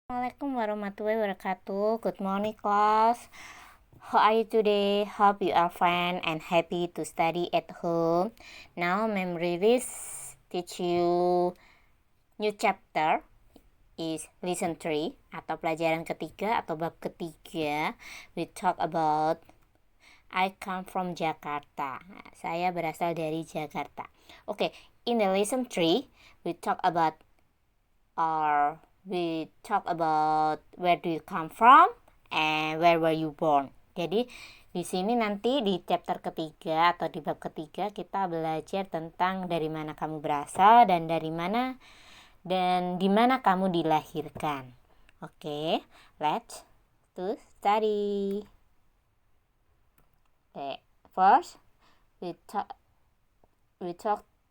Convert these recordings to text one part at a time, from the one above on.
Assalamualaikum warahmatullahi wabarakatuh. Good morning, class. How are you today? Hope you are fine and happy to study at home. Now, Ma'am Riris teach you new chapter is lesson 3 atau pelajaran ketiga atau bab ketiga. We talk about I come from Jakarta. Saya berasal dari Jakarta. Okay, in the lesson 3 we talk about where do you come from and where were you born. Jadi di sini nanti di chapter ketiga atau di bab ketiga kita belajar tentang dari mana kamu berasal dan di mana kamu dilahirkan. Oke, let's to study. Okay, first we talk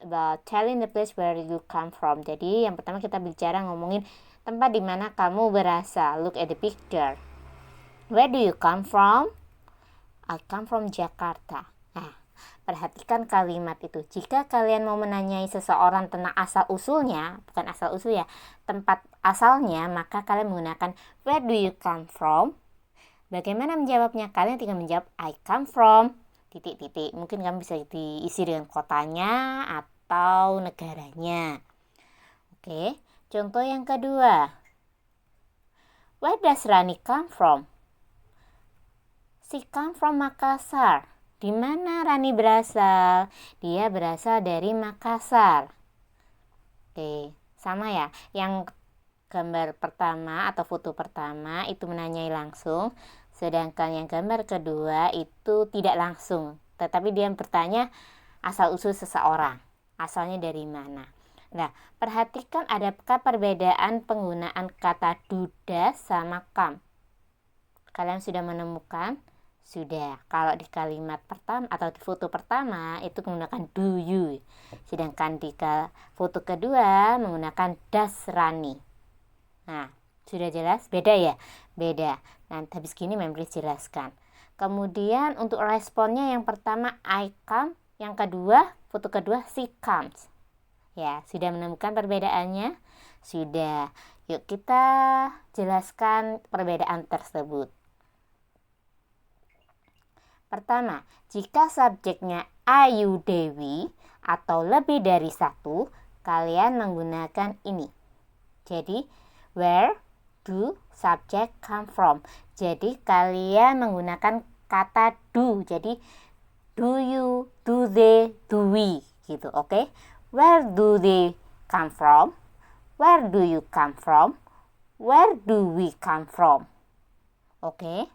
about telling the place where you come from. Jadi yang pertama kita bicara ngomongin tempat di mana kamu berasal. Look at the picture. Where do you come from? I come from Jakarta. Nah, perhatikan kalimat itu. Jika kalian mau menanyai seseorang tentang asal usulnya, bukan asal usul ya, tempat asalnya, maka kalian menggunakan where do you come from? Bagaimana menjawabnya? Kalian tinggal menjawab I come from titik-titik. Mungkin kamu bisa diisi dengan kotanya atau negaranya. Oke, contoh yang kedua. Where does Rani come from? She come from Makassar. Di mana Rani berasal? Dia berasal dari Makassar. Oke, sama ya. Yang gambar pertama atau foto pertama itu menanyai langsung. Sedangkan yang gambar kedua itu tidak langsung, tetapi dia bertanya asal-usul seseorang, asalnya dari mana. Nah, perhatikan adakah perbedaan penggunaan kata duda sama kam. Kalian sudah menemukan? Sudah. Kalau di kalimat pertama atau di foto pertama itu menggunakan do you. Sedangkan di foto kedua menggunakan das Rani. Nah, sudah jelas? Beda ya? Beda. Nah, habis gini memberi jelaskan. Kemudian untuk responnya yang pertama I come, yang kedua, foto kedua she comes. Ya, sudah menemukan perbedaannya? Sudah. Yuk kita jelaskan perbedaan tersebut. Pertama, jika subjeknya Ayu Dewi atau lebih dari satu, kalian menggunakan ini. Jadi, where do subject come from? Jadi kalian menggunakan kata do. Jadi do you, do they, do we gitu, oke? Where do they come from? Where do you come from? Where do we come from? Oke?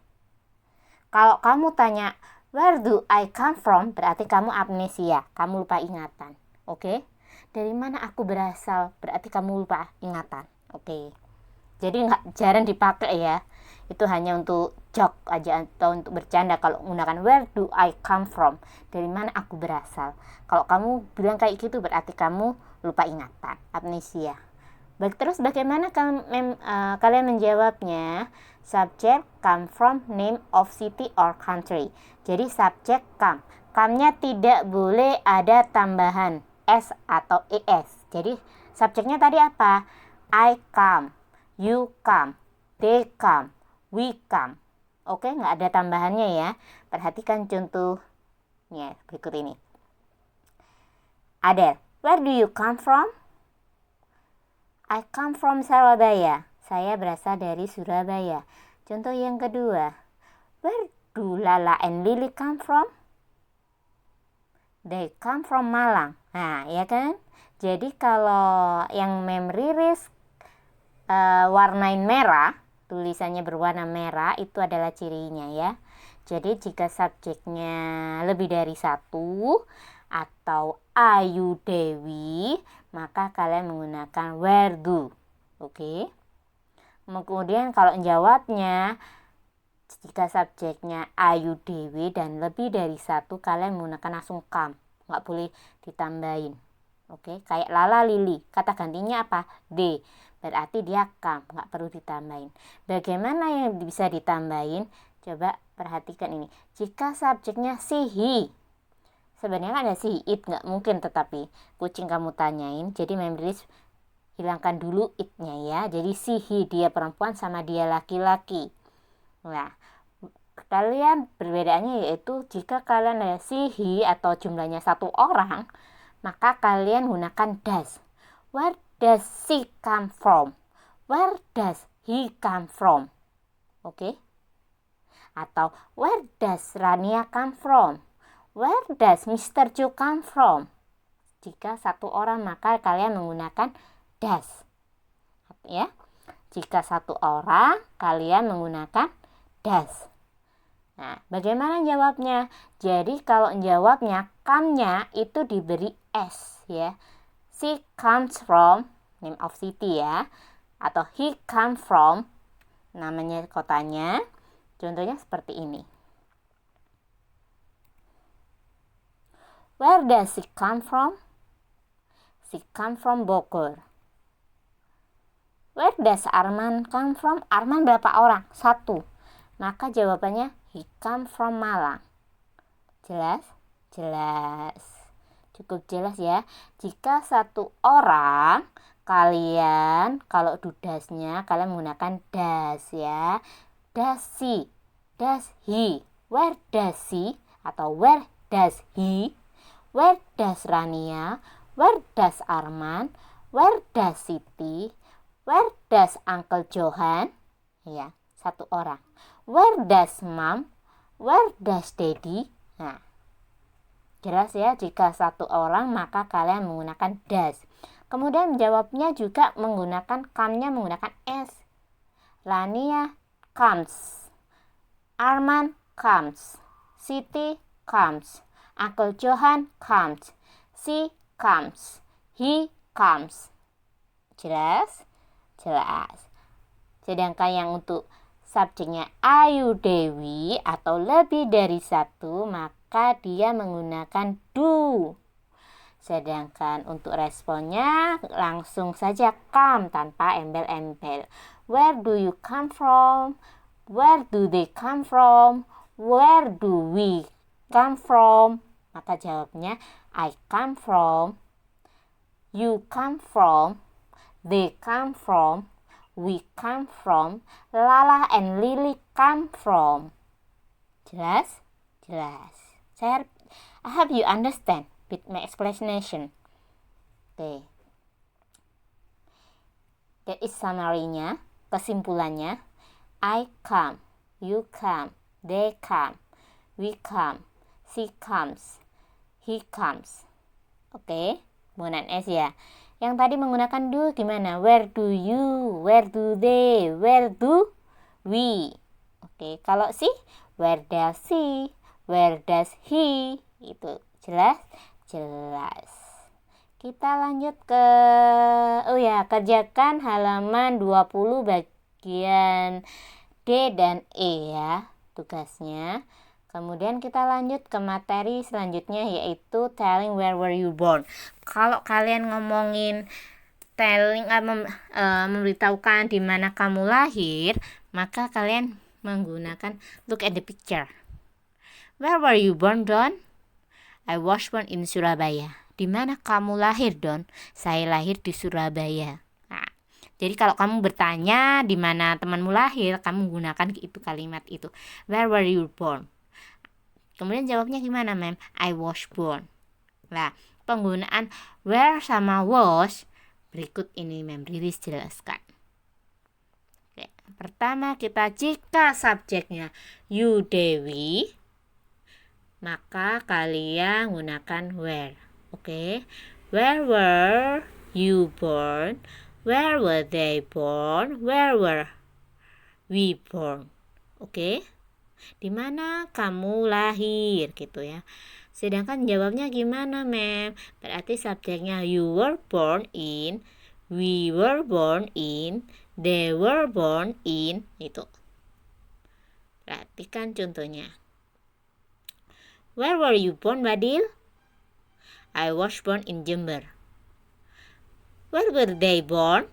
Kalau kamu tanya where do I come from, berarti kamu amnesia, kamu lupa ingatan. Oke? Dari mana aku berasal, berarti kamu lupa ingatan. Oke. Jadi jarang dipakai ya. Itu hanya untuk joke aja atau untuk bercanda kalau menggunakan where do I come from, dari mana aku berasal. Kalau kamu bilang kayak gitu berarti kamu lupa ingatan, amnesia. Baik, terus bagaimana kalian menjawabnya? Subject come from name of city or country. Jadi subject come. Come-nya tidak boleh ada tambahan s atau es. Jadi subjeknya tadi apa? I come, you come, they come, we come. Oke, nggak ada tambahannya ya. Perhatikan contohnya berikut ini. Adel, where do you come from? I come from Surabaya. Saya berasal dari Surabaya. Contoh yang kedua. Where do Lala and Lily come from? They come from Malang. Nah, ya kan? Jadi kalau yang Riris warnain merah, tulisannya berwarna merah, itu adalah cirinya ya. Jadi jika subjeknya lebih dari satu atau Ayu Dewi, maka kalian menggunakan where do. Oke. Kemudian kalau jawabnya jika subjeknya Ayu Dewi dan lebih dari satu, kalian menggunakan langsung come, nggak boleh ditambahin. Oke, kayak Lala Lili, kata gantinya apa? D. Berarti dia come, nggak perlu ditambahin. Bagaimana yang bisa ditambahin? Coba perhatikan ini. Jika subjeknya si he, sebenarnya ada si it, nggak mungkin, tetapi kucing kamu tanyain. Jadi memberi hilangkan dulu it-nya ya. Jadi si, he, dia perempuan sama dia laki-laki. Nah, kalian perbedaannya yaitu jika kalian ada si, he atau jumlahnya 1 orang, maka kalian gunakan does. Where does she come from? Where does he come from? Oke? Atau where does Rania come from? Where does Mr. Joe come from? Jika 1 orang maka kalian menggunakan does. Ya. Jika 1 orang kalian menggunakan does. Nah, bagaimana jawabnya? Jadi kalau jawabnya come-nya itu diberi s ya. She comes from name of city ya. Atau he come from namanya kotanya. Contohnya seperti ini. Where does she come from? She come from Bogor. Where does Arman come from? Arman berapa orang? 1. Maka jawabannya he come from Malang. Jelas? Jelas. Cukup jelas ya. Jika 1 orang, kalian kalau dudasnya kalian menggunakan does ya. Does she? Does he? Where does she? Atau where does he? Where does Rania? Where does Arman? Where does Siti? Where does Uncle Johan? Ya, 1 orang. Where does Mom? Where does Daddy? Nah, jelas ya, jika 1 orang maka kalian menggunakan does. Kemudian jawabnya juga menggunakan come-nya menggunakan s. Rania comes. Arman comes. Siti comes. Uncle Johan comes. She comes. He comes. Jelas? Jelas. Sedangkan yang untuk subjeknya Ayu Dewi atau lebih dari 1, maka dia menggunakan do. Sedangkan untuk responnya langsung saja come tanpa embel-embel. Where do you come from? Where do they come from? Where do we come from? Maka jawabnya I come from, you come from, they come from, we come from, Lala and Lily come from. Jelas? Jelas. I hope you understand with my explanation. Okay. That is summary-nya, kesimpulannya. I come, you come, they come, we come, she comes, he comes. Oke, penggunaan S ya. Yang tadi menggunakan do gimana? Where do you? Where do they? Where do we? Oke, kalau si, where does she? Where does he? Itu jelas? Jelas. Kita lanjut ke kerjakan halaman 20 bagian D dan E ya tugasnya. Kemudian kita lanjut ke materi selanjutnya yaitu telling where were you born. Kalau kalian ngomongin telling memberitahukan di mana kamu lahir, maka kalian menggunakan look at the picture. Where were you born, Don? I was born in Surabaya. Di mana kamu lahir, Don? Saya lahir di Surabaya. Nah, jadi kalau kamu bertanya di mana temanmu lahir, kamu gunakan itu kalimat itu. Where were you born? Kemudian jawabnya gimana, Mem? I was born. Nah, penggunaan where sama was berikut ini, Mem Riris jelaskan. Oke, pertama kita jika subjeknya you Dewi, maka kalian gunakan where. Oke. Where were you born? Where were they born? Where were we born? Oke. Di mana kamu lahir gitu ya. Sedangkan jawabnya gimana, Mem? Berarti subjeknya you were born in, we were born in, they were born in, itu. Perhatikan contohnya. Where were you born, Badil? I was born in Jember. Where were they born?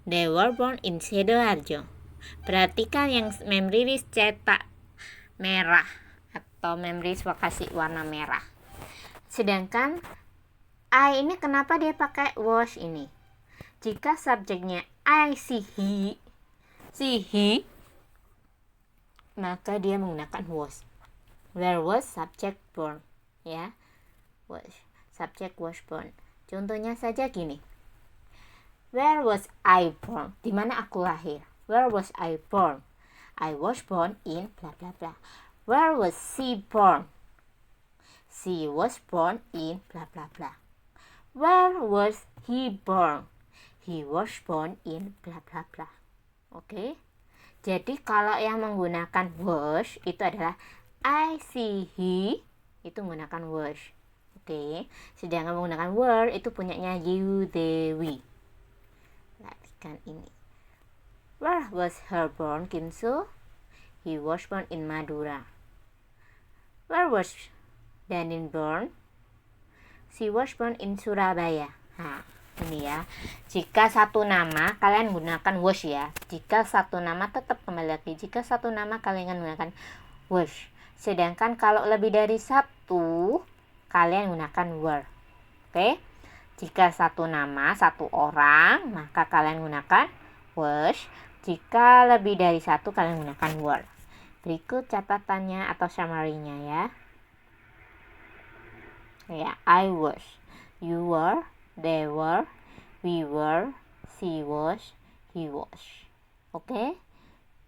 They were born in Sidoarjo. Perhatikan yang Mem Riris cetak merah atau Mem Riris kasih warna merah. Sedangkan I ini kenapa dia pakai was ini? Jika subjeknya I see he, maka dia menggunakan was. Where was subject born? Ya, was. Subject was born. Contohnya saja gini. Where was I born? Di mana aku lahir? Where was I born? I was born in blah blah blah. Where was she born? She was born in blah blah blah. Where was he born? He was born in blah blah blah. Oke. Jadi kalau yang menggunakan was itu adalah I see he, itu menggunakan was. Oke. Sedangkan menggunakan were itu punyanya you, they, we. Perhatikan ini. Where was her born, Kinsu? He was born in Madura. Where was Danin born? She was born in Surabaya. Nah, ini ya. Jika satu nama kalian gunakan was ya. Jika satu nama tetap kembali lagi. Jika satu nama kalian gunakan was. Sedangkan kalau lebih dari satu kalian gunakan were. Oke. Jika satu nama, satu orang, maka kalian gunakan was. Jika lebih dari satu, kalian gunakan were. Berikut catatannya atau summary-nya ya. Ya, I was, you were, they were, we were, she was, he was. Oke?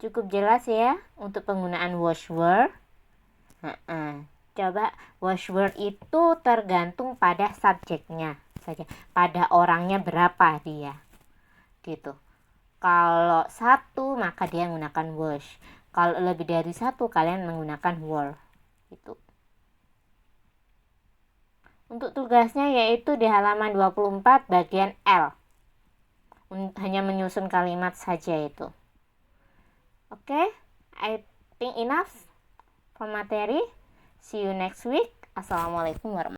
Cukup jelas ya untuk penggunaan was were. Coba was were itu tergantung pada subjeknya saja, pada orangnya berapa dia. Gitu. Kalau satu maka dia menggunakan was. Kalau lebih dari satu kalian menggunakan were. Gitu. Untuk tugasnya yaitu di halaman 24 bagian L. Hanya menyusun kalimat saja itu. Oke, I think enough for materi. See you next week. Assalamualaikum warahmatullahi wabarakatuh.